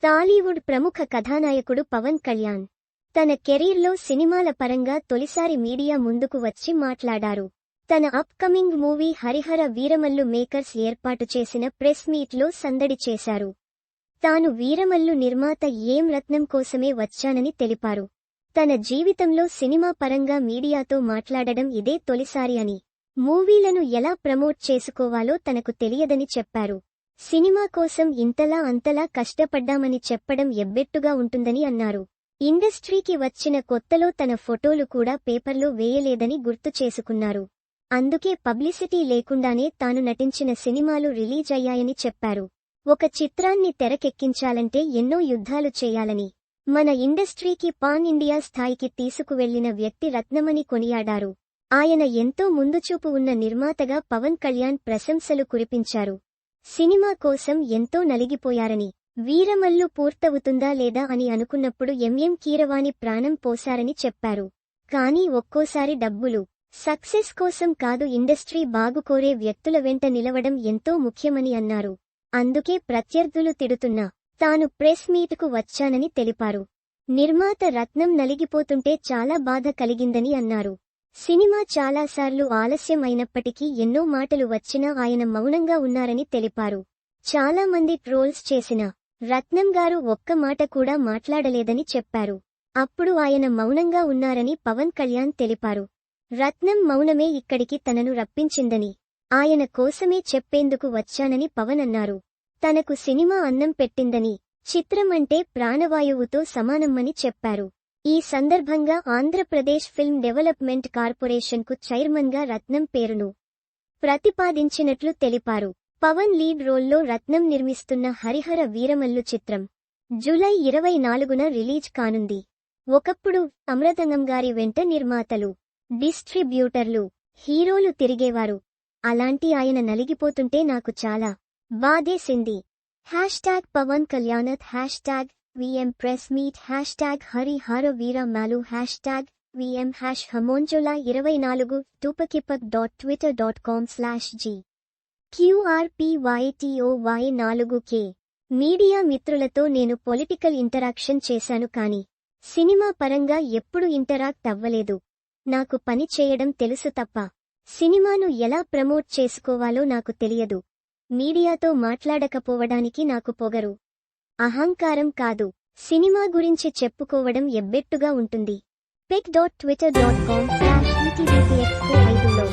టాలీవుడ్ ప్రముఖ కథానాయకుడు పవన్ కళ్యాణ్ తన కెరీర్లో సినిమాల పరంగా తొలిసారి మీడియా ముందుకు వచ్చి మాట్లాడారు. తన upcoming movie Harihara Veeramallu makers ఏర్పాటు చేసిన ప్రెస్ మీట్లో సందడి చేశారు. తాను వీరమల్లు నిర్మాత ఏం రత్నం కోసమే వచ్చానని తెలిపారు. తన జీవితంలో సినిమా పరంగా మీడియాతో మాట్లాడడం ఇదే తొలిసారి అని, మూవీలను ఎలా ప్రమోట్ చేసుకోవాలో తనకు తెలియదని చెప్పారు. సినిమా కోసం ఇంతలా అంతలా కష్టపడ్డామని చెప్పడం ఎబ్బెట్టుగా ఉంటుందని అన్నారు. ఇండస్ట్రీకి వచ్చిన కొత్తలో తన ఫోటోలు కూడా పేపర్లో వేయలేదని గుర్తు చేసుకున్నారు. అందుకే పబ్లిసిటీ లేకుండానే తాను నటించిన సినిమాలు రిలీజ్ అయ్యాయని చెప్పారు. ఒక చిత్రాన్ని తెరకెక్కించాలంటే ఎన్నో యుద్ధాలు చేయాలని, మన ఇండస్ట్రీకి పాన్ ఇండియా స్థాయికి తీసుకువెళ్లిన వ్యక్తి రత్నమని కొనియాడారు. ఆయన ఎంతో ముందుచూపు ఉన్న నిర్మాతగా పవన్ కళ్యాణ్ ప్రశంసలు కురిపించారు. సినిమా కోసం ఎంతో నలిగిపోయారని, వీరమల్లు పూర్తవుతుందా లేదా అని అనుకున్నప్పుడు ఎంఎం కీరవాణి ప్రాణం పోశారని చెప్పారు. కానీ ఒక్కోసారి డబ్బులు, సక్సెస్ కోసం కాదు, ఇండస్ట్రీ బాగుకోరే వ్యక్తుల వెంట నిలవడం ఎంతో ముఖ్యమని అన్నారు. అందుకే ప్రత్యర్థులు తిడుతున్నా తాను ప్రెస్ మీట్కు వచ్చానని తెలిపారు. నిర్మాత రత్నం నలిగిపోతుంటే చాలా బాధ కలిగిందని అన్నారు. సినిమా చాలాసార్లు ఆలస్యం అయినప్పటికీ ఎన్నో మాటలు వచ్చినా ఆయన మౌనంగా ఉన్నారని తెలిపారు. చాలా మంది ట్రోల్స్ చేసినా రత్నం గారు ఒక్క మాట కూడా మాట్లాడలేదని చెప్పారు. అప్పుడు ఆయన మౌనంగా ఉన్నారని పవన్ కళ్యాణ్ తెలిపారు. రత్నం మౌనమే ఇక్కడికి తనను రప్పించిందని, ఆయన కోసమే చెప్పేందుకు వచ్చానని పవన్ అన్నారు. తనకు సినిమా అన్నం పెట్టిందని, చిత్రం అంటే ప్రాణవాయువుతో సమానమని చెప్పారు. ఈ సందర్భంగా ఆంధ్రప్రదేశ్ ఫిల్మ్ డెవలప్మెంట్ కార్పొరేషన్కు చైర్మన్గా రత్నం పేరును ప్రతిపాదించినట్లు తెలిపారు. పవన్ లీడ్ రోల్లో రత్నం నిర్మిస్తున్న హరిహర వీరమల్లు చిత్రం జూలై 24న రిలీజ్ కానుంది. ఒకప్పుడు అమృతంగం గారి వెంట నిర్మాతలు, డిస్ట్రిబ్యూటర్లు, హీరోలు తిరిగేవారు. అలాంటి ఆయన నలిగిపోతుంటే నాకు చాలా బాధేసింది. #పవన్ కళ్యాణత్ #VM Press Meet #Harihara Veeramalu #VM #Hamonjola 24 tupakipak.twitter.com/g QRPYTOY4K media మిత్రులతో నేను పొలిటికల్ ఇంటరాక్షన్ చేశాను కానీ సినిమా పరంగా ఎప్పుడు ఇంటరాక్ట్ అవ్వలేదు. నాకు పని చేయడం తెలుసు తప్ప సినిమాను ఎలా ప్రమోట్ చేసుకోవాలో నాకు తెలియదు. మీడియాతో మాట్లాడకపోవడానికి నాకు పొగరు, అహంకారం కాదు. సినిమా గురించి చెప్పుకోవడం ఎబ్బెట్టుగా ఉంటుంది. pic.twitter.com/etbpx5లో